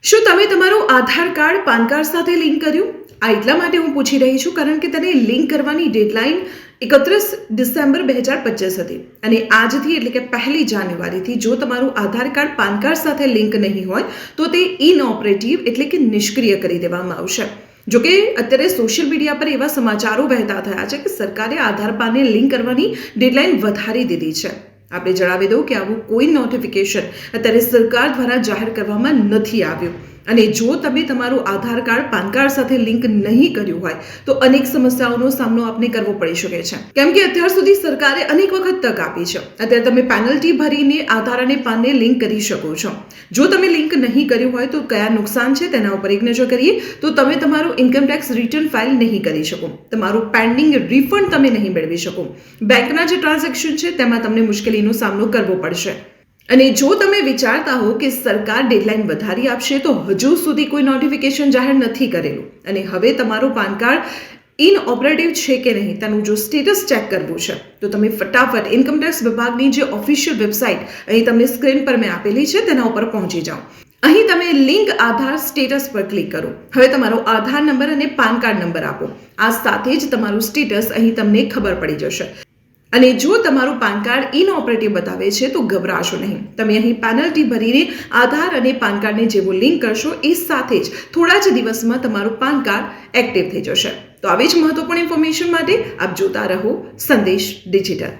શું તમે તમારું આધાર કાર્ડ પાન કાર્ડ સાથે લિંક કર્યું? આ એટલા માટે હું પૂછી રહી છું કારણ કે તેને લિંક કરવાની ડેડલાઇન 31 ડિસેમ્બર 2025 હતી અને આજથી એટલે કે 1 જાન્યુઆરીથી જો તમારું આધાર કાર્ડ પાન કાર્ડ સાથે લિંક નહીં હોય તો તે ઇનઓપરેટિવ એટલે કે નિષ્ક્રિય કરી દેવામાં આવશે. જોકે અત્યારે સોશિયલ મીડિયા પર એવા સમાચારો વહેતા થયા છે કે સરકારે આધાર પાનને લિંક કરવાની ડેડલાઇન વધારી દીધી છે. આપણે જણાવી દઉં કે આવું કોઈ નોટિફિકેશન અત્યારે સરકાર દ્વારા જાહેર કરવામાં નથી આવ્યું અને જો તમે તમારું આધાર કાર્ડ પાન કાર્ડ સાથે લિંક નહીં કર્યું હોય તો અનેક સમસ્યાઓનો સામનો આપને કરવો પડી શકે છે, કેમ કે અત્યાર સુધી સરકારે અનેક વખત તક આપી છે. અત્યારે તમે પેનલ્ટી ભરીને આધાર અને પાનને લિંક કરી શકો છો. જો તમે લિંક નહીં કર્યું હોય તો કયા નુકસાન છે તેના ઉપર એક નજર કરીએ તો તમે તમારું ઇન્કમ ટેક્સ રિટર્ન ફાઇલ નહીં કરી શકો, તમારું પેન્ડિંગ રિફંડ તમે નહીં મેળવી શકો, બેંકના જે ટ્રાન્ઝેક્શન છે તેમાં તમને મુશ્કેલીનો સામનો કરવો પડશે. અને જો તમે વિચારતા હો કે સરકાર ડેડલાઇન વધારી આપશે તો હજુ સુધી કોઈ નોટિફિકેશન જાહેર નથી કરેલું અને હવે તમારું પાન કાર્ડ ઇનઓપરેટિવ છે કે નહીં તેનું જો સ્ટેટસ ચેક કરવું છે તો તમે ફટાફટ ઇન્કમ ટેક્સ વિભાગની જે ઓફિશિયલ વેબસાઇટ અહીં તમને સ્ક્રીન પર મેં આપેલી છે તેના ઉપર પહોંચી જાઓ. અહીં તમે લિંક આધાર સ્ટેટસ પર ક્લિક કરો. હવે તમારો આધાર નંબર અને પાન કાર્ડ નંબર આપો. આ સાથે જ તમારું સ્ટેટસ અહીં તમને ખબર પડી જશે. અને જો તમારું પાન કાર્ડ ઇનઓપરેટિવ બતાવે છે તો ગભરાશો નહીં. તમે અહીં પેનલ્ટી ભરીને આધાર અને પાન કાર્ડને જેવો લિંક કરશો એ સાથે જ થોડા જ દિવસમાં તમારું પાન કાર્ડ એક્ટિવ થઈ જશે. તો આવી જ મહત્વપૂર્ણ ઇન્ફોર્મેશન માટે આપ જોતા રહો સંદેશ ડિજિટલ.